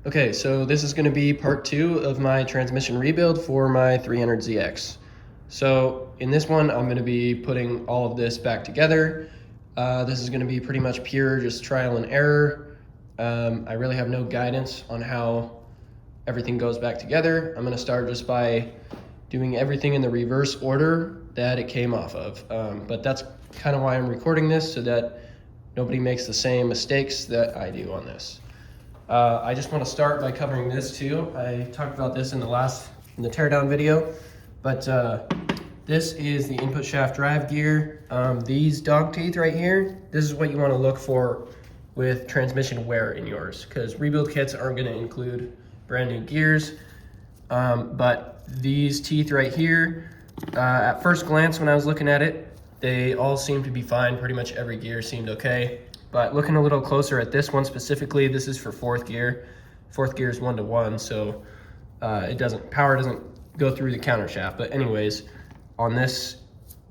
Okay, so this is going to be part 2 of my transmission rebuild for my 300ZX. So in this one, I'm going to be putting all of this back together. This is going to be pretty much pure just trial and error. I really have no guidance on how everything goes back together. I'm going to start just by doing everything in the reverse order that it came off of. But that's kind of why I'm recording this, so that nobody makes the same mistakes that I do on this. I just want to start by covering this too. I talked about this in the teardown video, but this is the input shaft drive gear. These dog teeth right here, this is what you want to look for with transmission wear in yours, because rebuild kits aren't going to include brand new gears. But these teeth right here, at first glance when I was looking at it, they all seem to be fine. Pretty much every gear seemed okay. But looking a little closer at this one specifically, this is for fourth gear. Fourth gear is 1-to-1, so power doesn't go through the counter shaft. But anyways, on this,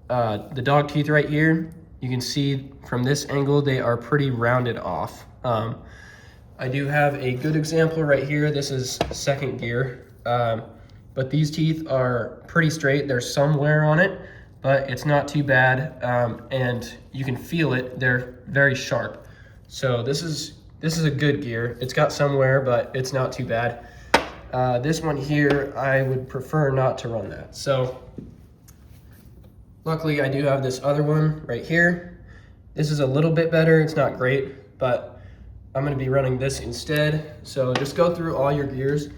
the dog teeth right here, you can see from this angle, they are pretty rounded off. I do have a good example right here. This is second gear, but these teeth are pretty straight. There's some wear on it, but it's not too bad, and you can feel it. They're very sharp. So this is a good gear. It's got some wear, but it's not too bad. This one here, I would prefer not to run that. So luckily I do have this other one right here. This is a little bit better. It's not great, but I'm gonna be running this instead. So just go through all your gears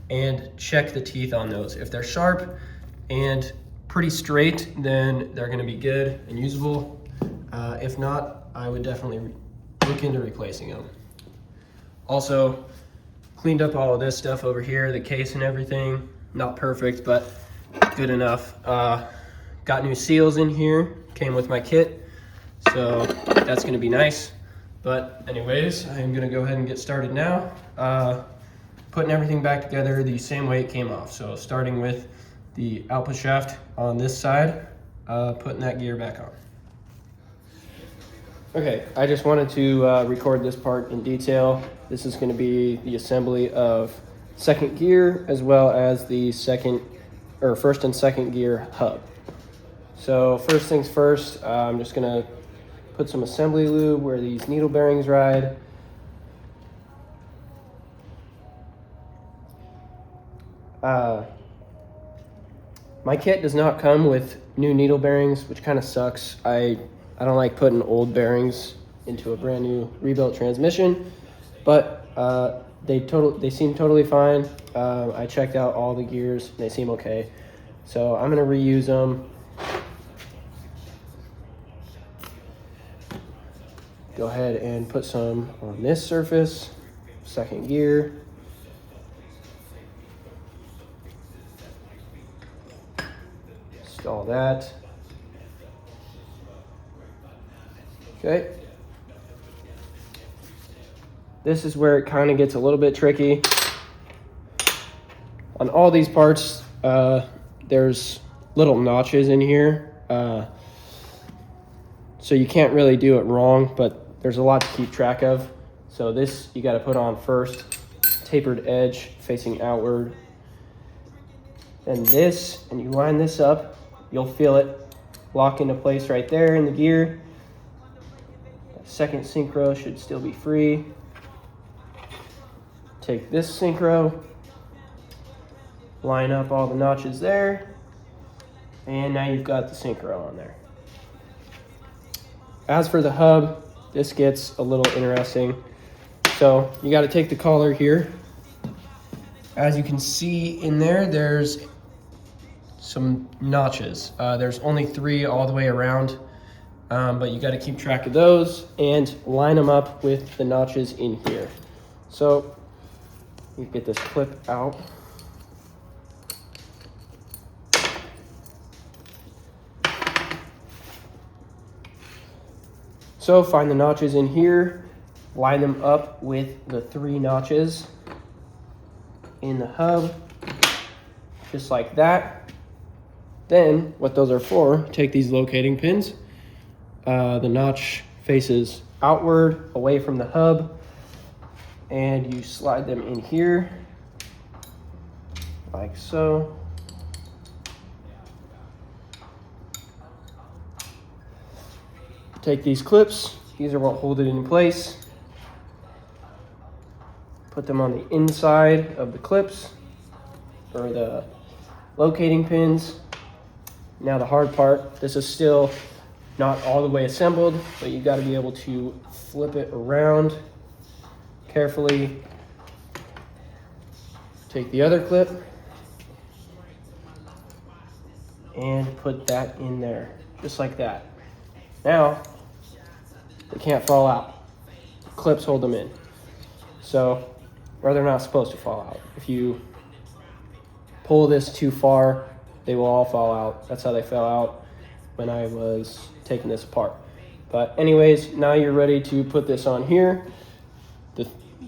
and check the teeth on those. If they're sharp and pretty straight, then they're gonna be good and usable. If not, I would definitely look into replacing them. Also, cleaned up all of this stuff over here, the case and everything. Not perfect, but good enough. Got new seals in here, came with my kit, so that's gonna be nice. But anyways, I'm gonna go ahead and get started now. Putting everything back together the same way it came off. So starting with the output shaft on this side, putting that gear back on. Okay, I just wanted to record this part in detail. This is going to be the assembly of second gear as well as the first and second gear hub. So first things first, I'm just going to put some assembly lube where these needle bearings ride. My kit does not come with new needle bearings, which kind of sucks. I don't like putting old bearings into a brand new rebuilt transmission, but they seem totally fine. I checked out all the gears, they seem okay. So I'm gonna reuse them. Go ahead and put some on this surface, second gear. Install that. Okay. This is where it kind of gets a little bit tricky. On all these parts, there's little notches in here. So you can't really do it wrong, but there's a lot to keep track of. So this you got to put on first, tapered edge facing outward. And this, and you line this up, you'll feel it lock into place right there in the gear. Second synchro should still be free. Take this synchro, line up all the notches there, and now you've got the synchro on there. As for the hub, this gets a little interesting. So you got to take the collar here. As you can see in there, there's some notches. There's only 3 all the way around. But you got to keep track of those and line them up with the notches in here. So you get this clip out. So find the notches in here, line them up with the 3 notches in the hub, just like that. Then what those are for, take these locating pins. The notch faces outward, away from the hub. and you slide them in here like so. Take these clips, these are what hold it in place. Put them on the inside of the clips, or the locating pins. Now the hard part, this is still not all the way assembled, but you got to be able to flip it around carefully. Take the other clip and put that in there, just like that. Now, they can't fall out. The clips hold them in. So, or they're not supposed to fall out. If you pull this too far, they will all fall out. That's how they fell out when I was taking this apart. But anyways, now you're ready to put this on here.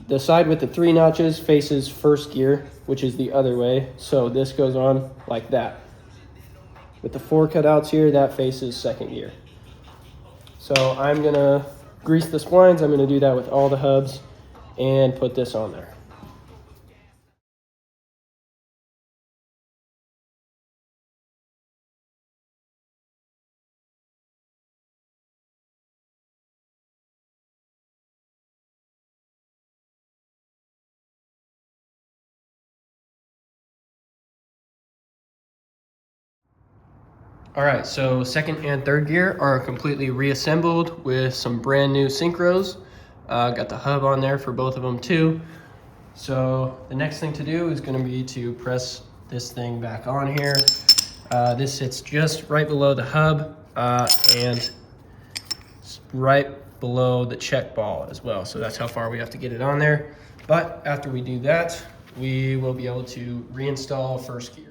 The side with the 3 notches faces first gear, which is the other way. So this goes on like that. With the 4 cutouts here, that faces second gear. So I'm gonna grease the splines. I'm gonna do that with all the hubs and put this on there. All right, so second and third gear are completely reassembled with some brand new synchros. Got the hub on there for both of them too. So the next thing to do is gonna be to press this thing back on here. This sits just right below the hub and right below the check ball as well. So that's how far we have to get it on there. But after we do that, we will be able to reinstall first gear.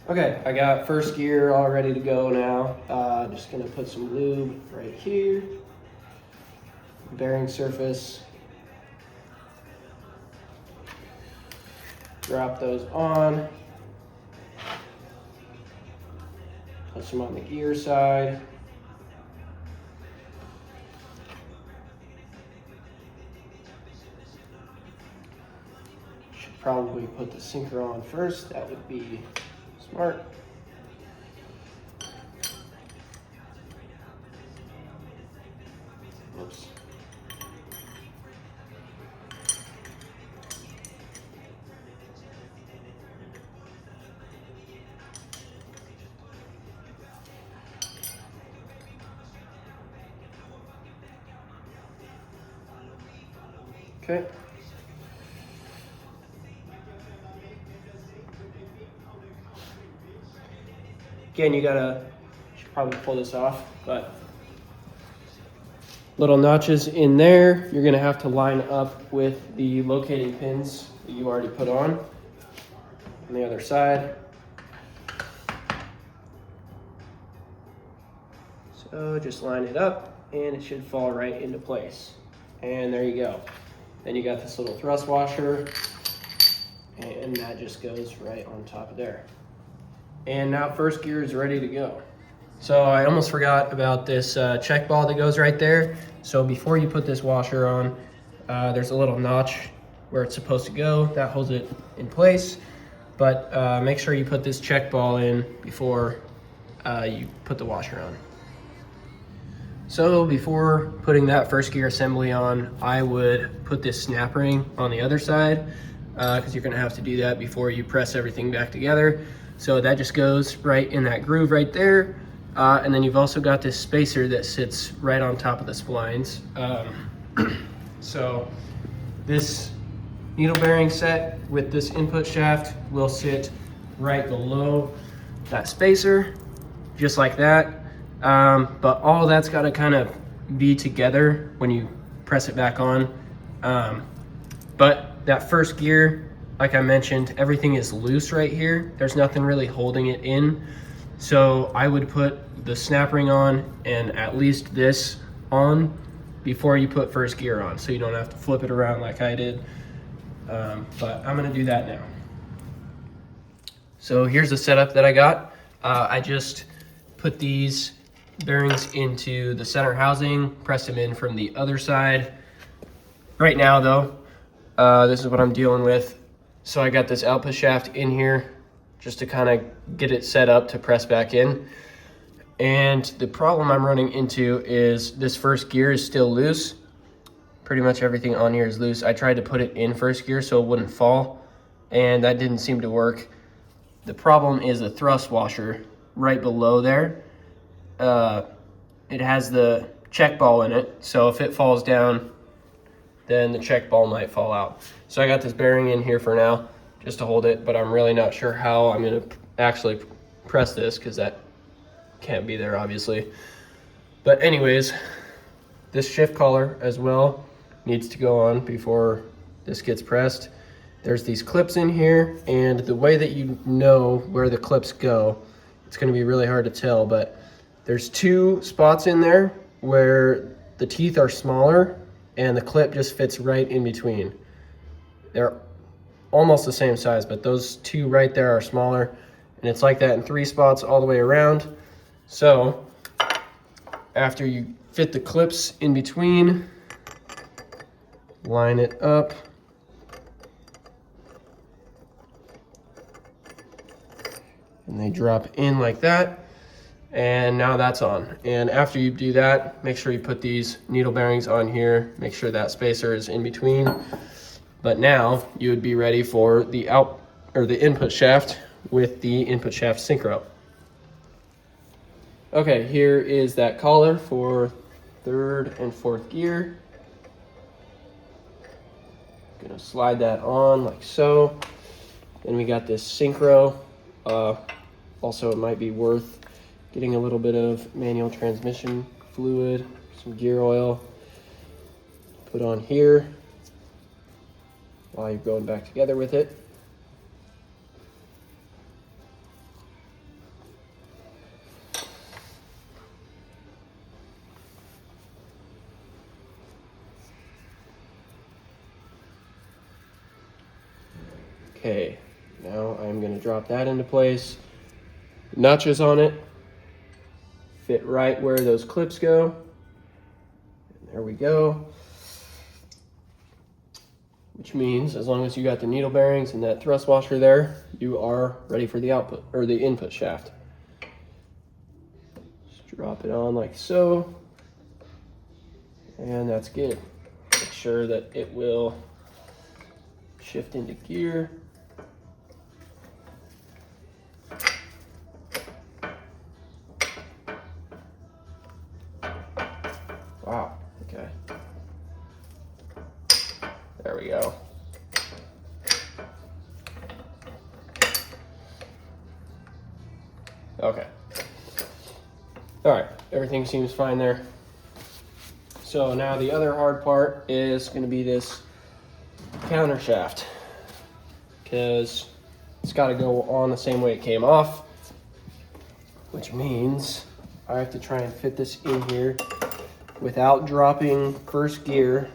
Okay, I got first gear all ready to go now. Just gonna put some lube right here. Bearing surface. Drop those on. Put some on the gear side. Should probably put the synchro on first. That would be smart. Oops. Okay. Again, should probably pull this off, but little notches in there. You're gonna have to line up with the locating pins that you already put on the other side. So just line it up and it should fall right into place. And there you go. Then you got this little thrust washer and that just goes right on top of there. And now first gear is ready to go. So I almost forgot about this check ball that goes right there. So before you put this washer on, there's a little notch where it's supposed to go. That holds it in place. But make sure you put this check ball in before you put the washer on. So before putting that first gear assembly on, I would put this snap ring on the other side because you're gonna have to do that before you press everything back together. So that just goes right in that groove right there. And then you've also got this spacer that sits right on top of the splines. So this needle bearing set with this input shaft will sit right below that spacer, just like that. But all that's got to kind of be together when you press it back on. But that first gear, like I mentioned, everything is loose right here. There's nothing really holding it in. So I would put the snap ring on and at least this on before you put first gear on, so you don't have to flip it around like I did. but I'm gonna do that now. So here's the setup that I got. I just put these bearings into the center housing, pressed them in from the other side. Right now though, this is what I'm dealing with. So I got this output shaft in here just to kind of get it set up to press back in. And the problem I'm running into is this first gear is still loose. Pretty much everything on here is loose. I tried to put it in first gear so it wouldn't fall, and that didn't seem to work. The problem is the thrust washer right below there. It has the check ball in it, so if it falls down, then the check ball might fall out. So I got this bearing in here for now, just to hold it, but I'm really not sure how I'm gonna actually press this, because that can't be there obviously. But anyways, this shift collar as well needs to go on before this gets pressed. There's these clips in here, and the way that you know where the clips go, it's gonna be really hard to tell, but there's two spots in there where the teeth are smaller and the clip just fits right in between. They're almost the same size, but those two right there are smaller, and it's like that in 3 spots all the way around. So after you fit the clips in between, line it up. And they drop in like that. And now that's on. And after you do that, make sure you put these needle bearings on here. Make sure that spacer is in between. But now you would be ready for the input shaft with the input shaft synchro. Okay, here is that collar for 3rd and 4th gear. Gonna slide that on like so. Then we got this synchro. Also, it might be worth getting a little bit of manual transmission fluid, some gear oil, put on here while you're going back together with it. Okay, now I'm going to drop that into place. Notches on it fit right where those clips go. And there we go. Which means as long as you got the needle bearings and that thrust washer there, you are ready for the output or the input shaft. Just drop it on like so. And that's good. Make sure that it will shift into gear. Wow, okay. There we go. Okay. All right, everything seems fine there. So now the other hard part is going to be this counter shaft, because it's got to go on the same way it came off, which means I have to try and fit this in here without dropping first gear.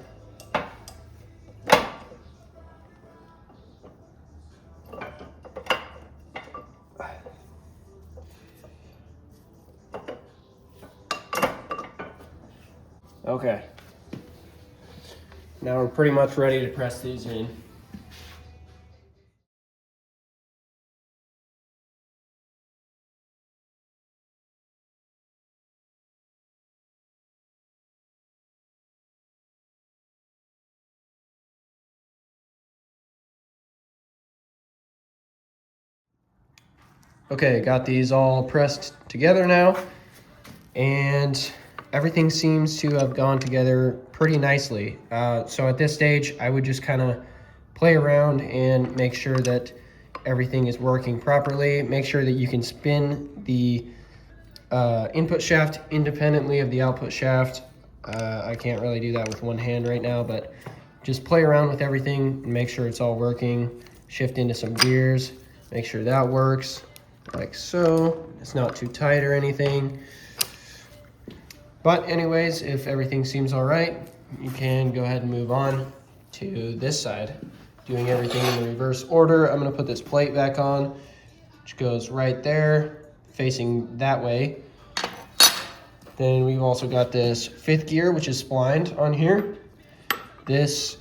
Okay, now we're pretty much ready to press these in. Okay, got these all pressed together now, and everything seems to have gone together pretty nicely. So at this stage, I would just kind of play around and make sure that everything is working properly. Make sure that you can spin the input shaft independently of the output shaft. I can't really do that with one hand right now, but just play around with everything and make sure it's all working. Shift into some gears, make sure that works. Like so, it's not too tight or anything. But anyways, if everything seems all right, you can go ahead and move on to this side. doing everything in the reverse order. I'm gonna put this plate back on, which goes right there, facing that way. Then we've also got this 5th gear, which is splined on here. This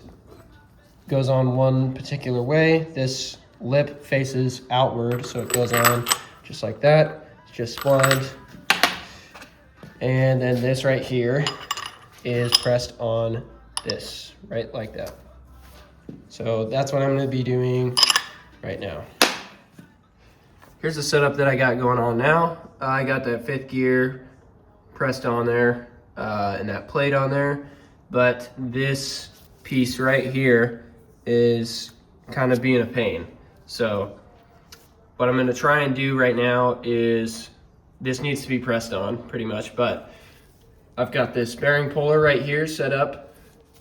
goes on one particular way. This lip faces outward, so it goes on just like that. It's just splined. And then this right here is pressed on this, right like that. So that's what I'm gonna be doing right now. Here's the setup that I got going on now. I got that 5th gear pressed on there and that plate on there, but this piece right here is kind of being a pain. So what I'm gonna try and do right now is, this needs to be pressed on pretty much, but I've got this bearing puller right here set up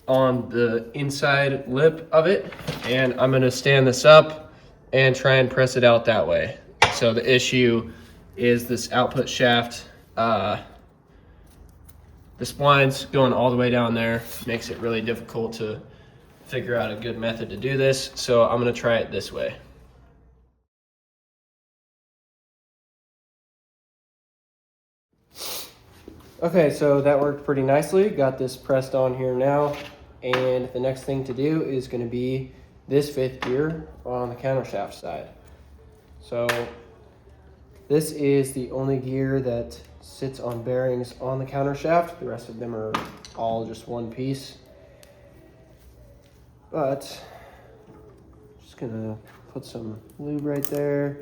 on the inside lip of it, and I'm gonna stand this up and try and press it out that way. So the issue is this output shaft, the splines going all the way down there makes it really difficult to figure out a good method to do this. So I'm gonna try it this way. Okay, so that worked pretty nicely. Got this pressed on here now. And the next thing to do is gonna be this 5th gear on the countershaft side. So this is the only gear that sits on bearings on the countershaft. The rest of them are all just one piece. But just gonna put some lube right there,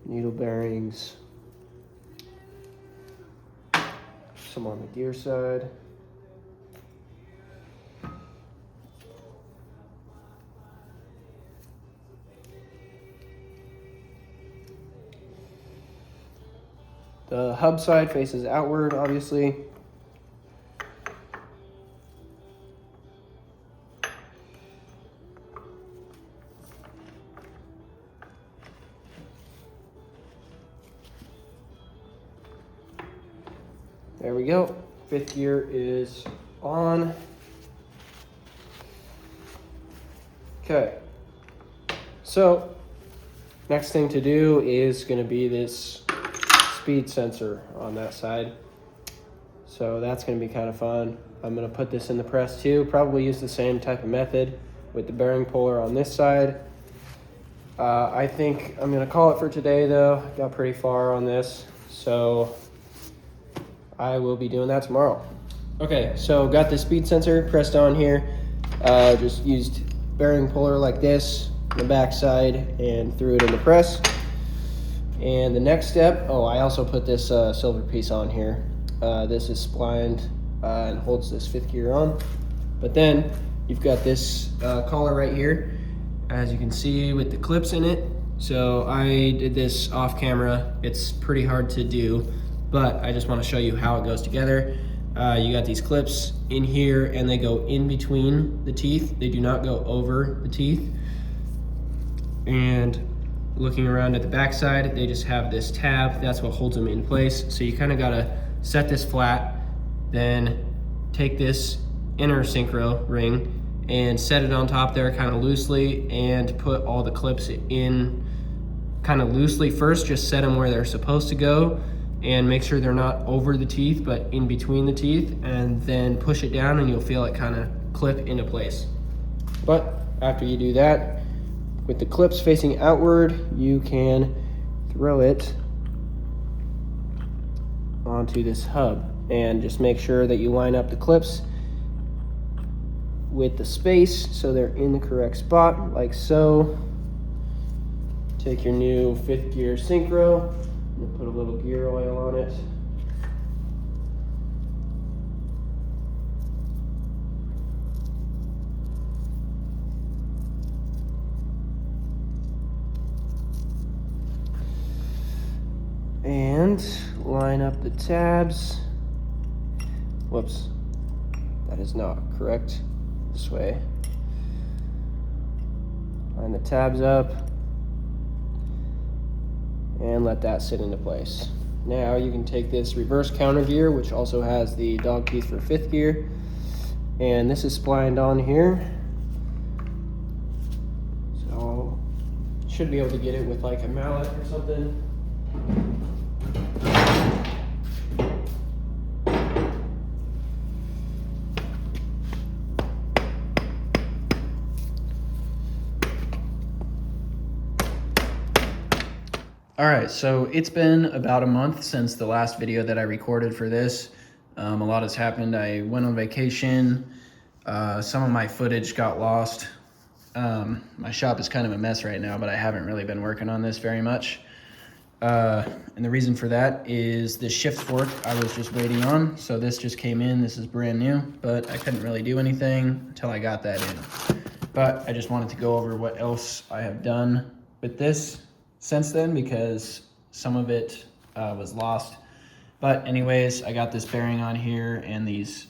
needle bearings, some on the gear side. The hub side faces outward, obviously. There we go. 5th gear is on. Okay. So next thing to do is going to be this speed sensor on that side. So that's going to be kind of fun. I'm going to put this in the press too. Probably use the same type of method with the bearing puller on this side. I think I'm going to call it for today though. Got pretty far on this. So I will be doing that tomorrow. Okay, so got the speed sensor pressed on here. Just used bearing puller like this on the back side and threw it in the press. And the next step, I also put this silver piece on here. This is splined and holds this 5th gear on. But then you've got this collar right here, as you can see, with the clips in it. So I did this off camera. It's pretty hard to do, but I just want to show you how it goes together. You got these clips in here and they go in between the teeth. They do not go over the teeth. And looking around at the back side, they just have this tab. That's what holds them in place. So you kind of got to set this flat, then take this inner synchro ring and set it on top there kind of loosely, and put all the clips in kind of loosely first. Just set them where they're supposed to go and make sure they're not over the teeth but in between the teeth, and then push it down and you'll feel it kind of clip into place. But after you do that, with the clips facing outward, you can throw it onto this hub, and just make sure that you line up the clips with the space so they're in the correct spot, like so. Take your new 5th gear synchro and put a little gear oil on it. And line up the tabs. Whoops, that is not correct. This way. Line the tabs up and let that sit into place. Now you can take this reverse counter gear, which also has the dog teeth for 5th gear, and this is splined on here. should be able to get it with like a mallet or something. All right, so it's been about a month since the last video that I recorded for this. A lot has happened. I went on vacation. Some of my footage got lost. My shop is kind of a mess right now, but I haven't really been working on this very much. And the reason for that is the shift fork I was just waiting on. So this just came in. This is brand new, but I couldn't really do anything until I got that in. But I just wanted to go over what else I have done with this since then, because some of it was lost. But anyways, I got this bearing on here and these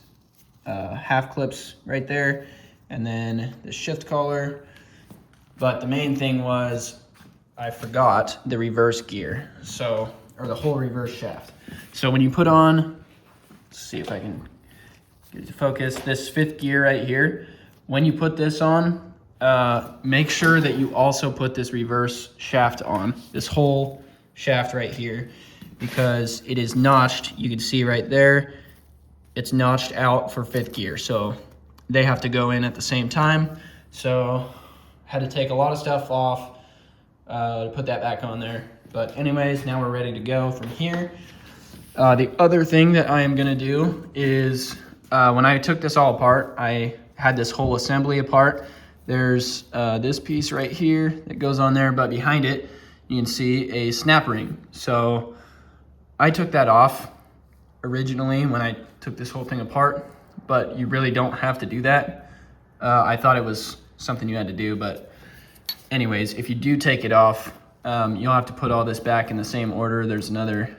half clips right there, and then the shift collar. But the main thing was I forgot the reverse gear, or the whole reverse shaft. So when you put on, let's see if I can get it to focus, this 5th gear right here, when you put this on, make sure that you also put this reverse shaft on, this whole shaft right here, because it is notched. You can see right there, it's notched out for 5th gear. So they have to go in at the same time. So had to take a lot of stuff off to put that back on there. But anyways, now we're ready to go from here. The other thing that I am gonna do is, when I took this all apart, I had this whole assembly apart. There's this piece right here that goes on there, but behind it, you can see a snap ring. So I took that off originally when I took this whole thing apart, but you really don't have to do that. I thought it was something you had to do, but anyways, if you do take it off, you'll have to put all this back in the same order. There's another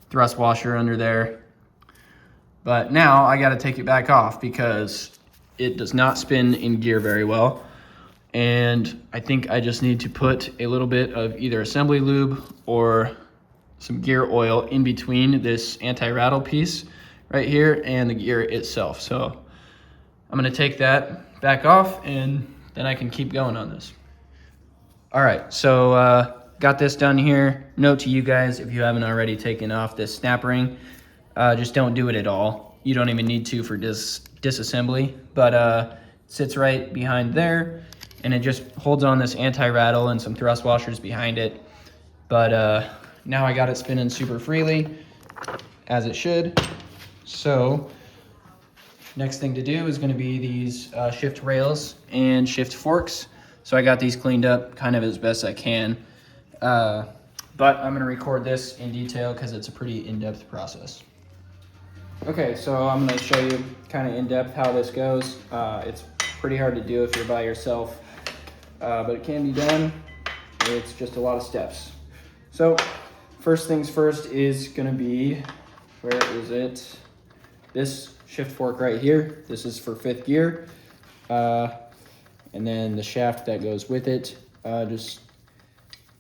thrust washer under there. But now I gotta take it back off because it does not spin in gear very well. And I think I just need to put a little bit of either assembly lube or some gear oil in between this anti-rattle piece right here and the gear itself. So I'm gonna take that back off and then I can keep going on this. All right, so got this done here. Note to you guys, if you haven't already taken off this snap ring, just don't do it at all. You don't even need to for disassembly, but it sits right behind there and it just holds on this anti-rattle and some thrust washers behind it. But now I got it spinning super freely, as it should. So next thing to do is gonna be these shift rails and shift forks. So I got these cleaned up kind of as best I can. But I'm gonna record this in detail because it's a pretty in-depth process. Okay, so I'm gonna show you kind of in-depth how this goes. It's pretty hard to do if you're by yourself, but it can be done. It's just a lot of steps. So first things first is gonna be, where is it? This shift fork right here. This is for 5th gear. And then the shaft that goes with it. Just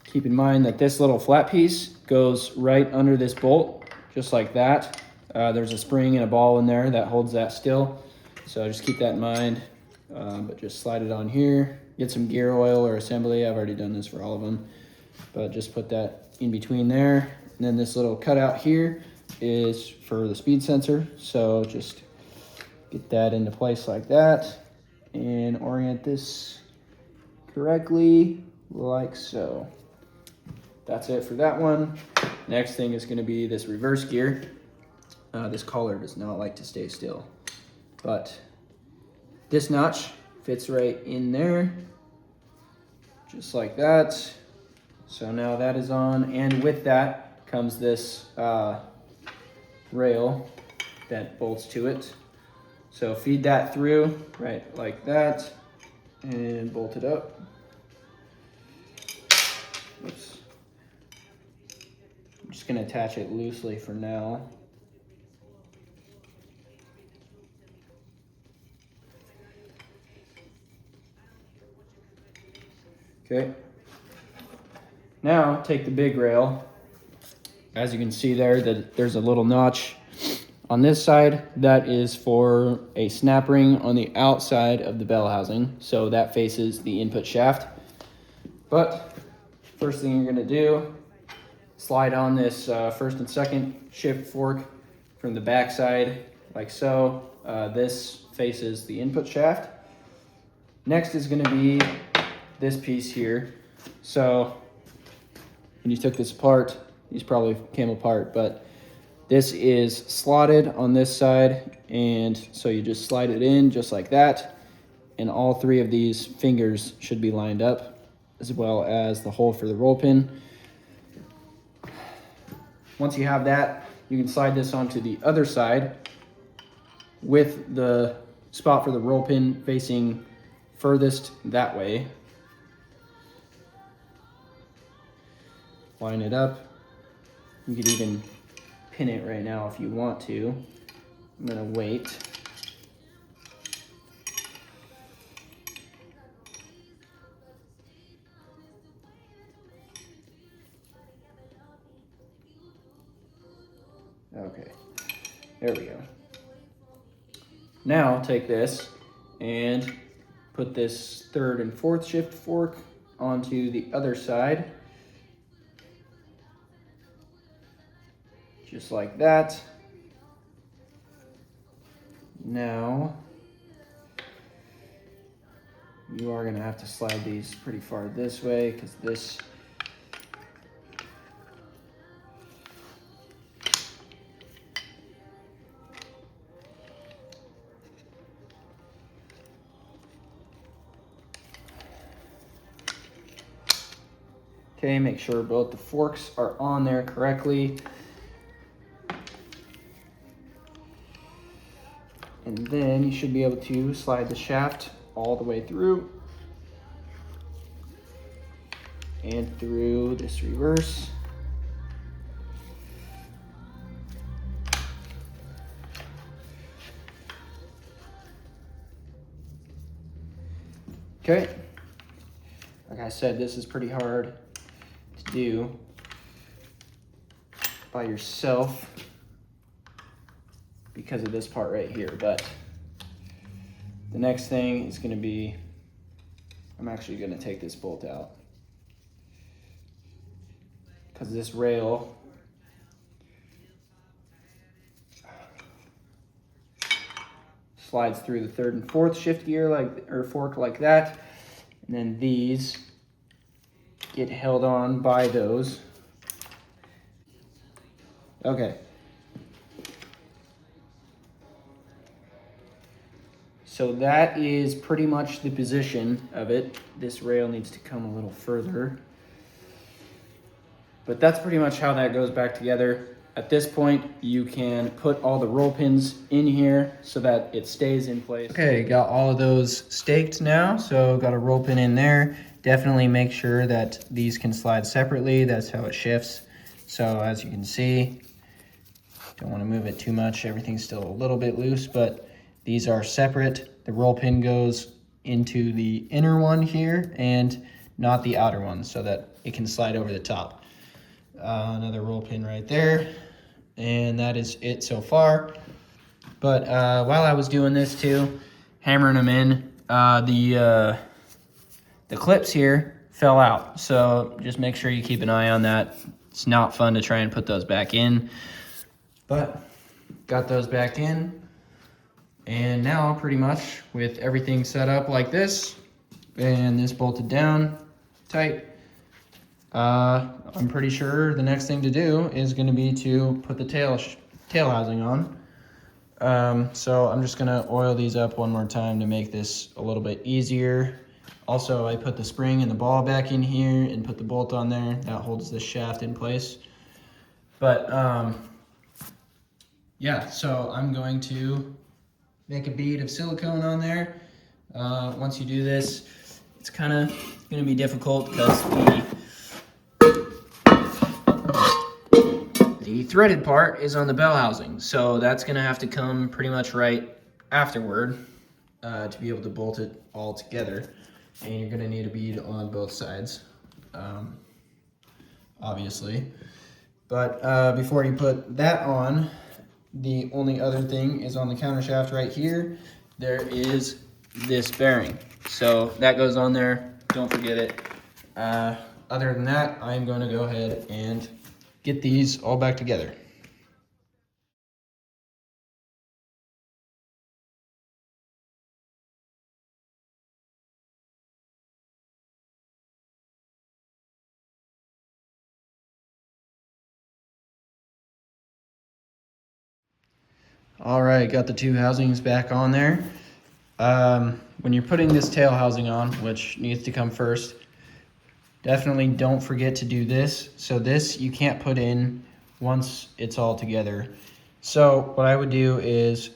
keep in mind that this little flat piece goes right under this bolt, just like that. There's a spring and a ball in there that holds that still. So just keep that in mind, but just slide it on here. Get some gear oil or assembly. I've already done this for all of them, but just put that in between there. And then this little cutout here is for the speed sensor. So just get that into place like that and orient this correctly like so. That's it for that one. Next thing is gonna be this reverse gear. This collar does not like to stay still, but this notch fits right in there, just like that. So now that is on, and with that comes this rail that bolts to it. So feed that through, right like that, and bolt it up. Oops. I'm just gonna attach it loosely for now. Okay. Now take the big rail. As you can see there, there's a little notch on this side. That is for a snap ring on the outside of the bell housing. So that faces the input shaft. But First thing you're gonna do, slide on this first and second shift fork from the back side, like so. This faces the input shaft. Next is gonna be this piece here. So when you took this apart, these probably came apart, but this is slotted on this side, and so you just slide it in just like that, and all three of these fingers should be lined up, as well as the hole for the roll pin. Once you have that, you can slide this onto the other side with the spot for the roll pin facing furthest that way. Line it up. You could even pin it right now if you want to. I'm gonna wait. Okay, there we go. Now take this and put this third and fourth shift fork onto the other side. Just like that. Now, you are gonna have to slide these pretty far this way because this Okay, make sure both the forks are on there correctly. And then you should be able to slide the shaft all the way through and through this reverse. Okay, like I said, this is pretty hard to do by yourself because of this part right here, but the next thing is going to be, I'm actually going to take this bolt out because this rail slides through the third and fourth shift gear or fork like that, and then these get held on by those. Okay. So that is pretty much the position of it. This rail needs to come a little further. But that's pretty much how that goes back together. At this point, you can put all the roll pins in here so that it stays in place. Okay, got all of those staked now. So got a roll pin in there. Definitely make sure that these can slide separately. That's how it shifts. So as you can see, don't want to move it too much. Everything's still a little bit loose, but these are separate. The roll pin goes into the inner one here and not the outer one so that it can slide over the top. Another roll pin right there. And that is it so far. But while I was doing this too, hammering them in, the clips here fell out. So just make sure you keep an eye on that. It's not fun to try and put those back in. But got those back in. And now pretty much with everything set up like this and this bolted down tight, I'm pretty sure the next thing to do is going to be to put the tail housing on. So I'm just going to oil these up one more time to make this a little bit easier. Also, I put the spring and the ball back in here and put the bolt on there. That holds the shaft in place. But yeah, so I'm going to make a bead of silicone on there. Once you do this, it's kind of going to be difficult because the threaded part is on the bell housing. So that's going to have to come pretty much right afterward to be able to bolt it all together. And you're going to need a bead on both sides, obviously. But before you put that on, the only other thing is on the counter shaft right here, there is this bearing. So that goes on there, don't forget it. other than that, I'm going to go ahead and get these all back together. All right, got the two housings back on there. When you're putting this tail housing on, which needs to come first, definitely don't forget to do this. So this you can't put in once it's all together. So what I would do is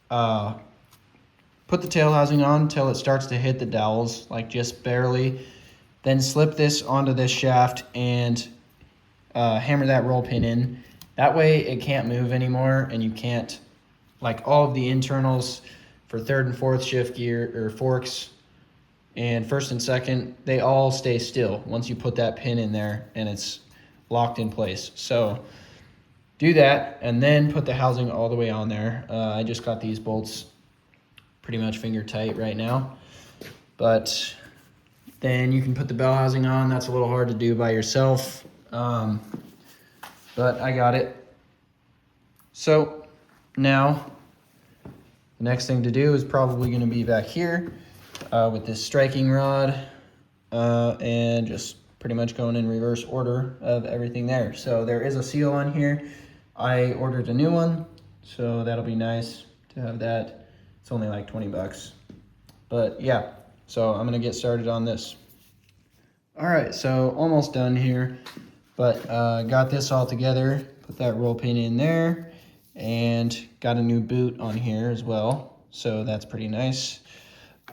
put the tail housing on until it starts to hit the dowels, like just barely. Then slip this onto this shaft and hammer that roll pin in. That way it can't move anymore, and you can't, like all of the internals for third and fourth shift gear or forks and first and second, they all stay still once you put that pin in there and it's locked in place. So do that and then put the housing all the way on there. I just got these bolts pretty much finger tight right now, but then you can put the bell housing on. That's a little hard to do by yourself, but I got it. So now the next thing to do is probably going to be back here with this striking rod and just pretty much going in reverse order of everything there. So there is a seal on here. I ordered a new one, so that'll be nice to have that. It's only like 20 bucks. But yeah, so I'm going to get started on this. All right, so almost done here, but got this all together. Put that roll pin in there and got a new boot on here as well. So that's pretty nice.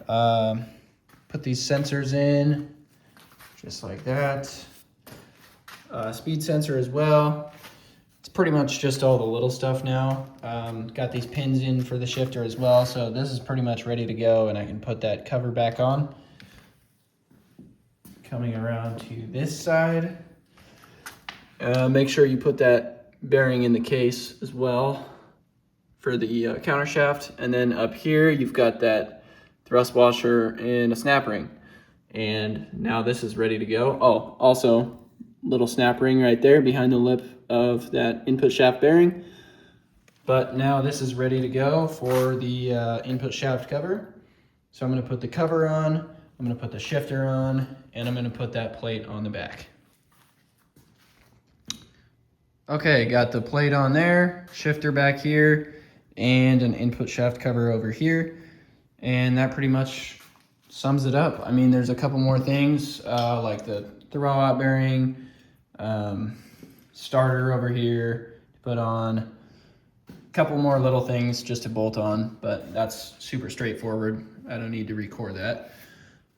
Put these sensors in just like that. Speed sensor as well. It's pretty much just all the little stuff now. Got these pins in for the shifter as well. So this is pretty much ready to go, and I can put that cover back on. Coming around to this side. Make sure you put that bearing in the case as well for the counter shaft. And then up here, you've got that thrust washer and a snap ring. And now this is ready to go. Oh, also little snap ring right there behind the lip of that input shaft bearing. But now this is ready to go for the input shaft cover. So I'm going to put the cover on, I'm going to put the shifter on, and I'm going to put that plate on the back. Okay, got the plate on there, shifter back here, and an input shaft cover over here. And that pretty much sums it up. I mean, there's a couple more things like the throw out bearing, starter over here to put on, a couple more little things just to bolt on, but that's super straightforward. I don't need to record that.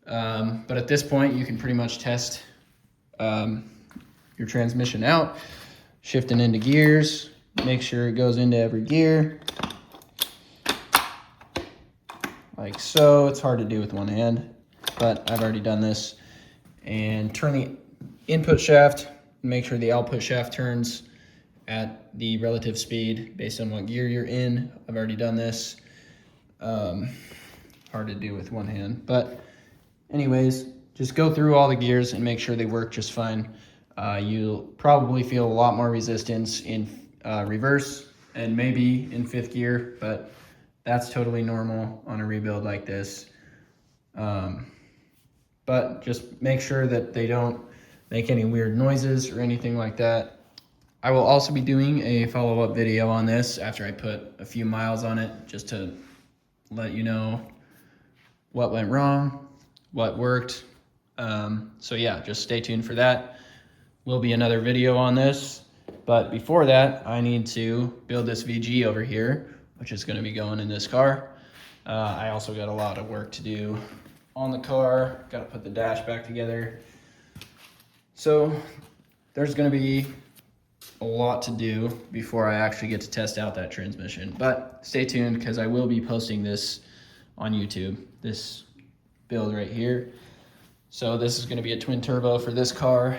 But at this point, you can pretty much test your transmission out, shifting into gears, make sure it goes into every gear. Like so. It's hard to do with one hand, but I've already done this. And turn the input shaft, make sure the output shaft turns at the relative speed based on what gear you're in. I've already done this. Hard to do with one hand, but anyways, just go through all the gears and make sure they work just fine. You'll probably feel a lot more resistance in reverse and maybe in fifth gear, but that's totally normal on a rebuild like this. But just make sure that they don't make any weird noises or anything like that. I will also be doing a follow-up video on this after I put a few miles on it, just to let you know what went wrong, what worked. So yeah, just stay tuned for that. Will be another video on this. But before that, I need to build this VG over here, which is going to be going in this car. I also got a lot of work to do on the car. Got to put the dash back together. So there's going to be a lot to do before I actually get to test out that transmission. But stay tuned, because I will be posting this on YouTube, this build right here. So this is going to be a twin turbo for this car.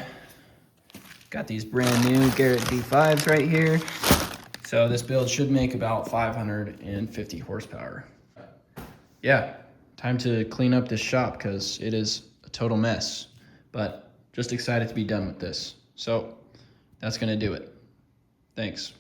Got these brand new Garrett D5s right here. So this build should make about 550 horsepower. Yeah, time to clean up this shop because it is a total mess. But just excited to be done with this. So that's gonna do it. Thanks.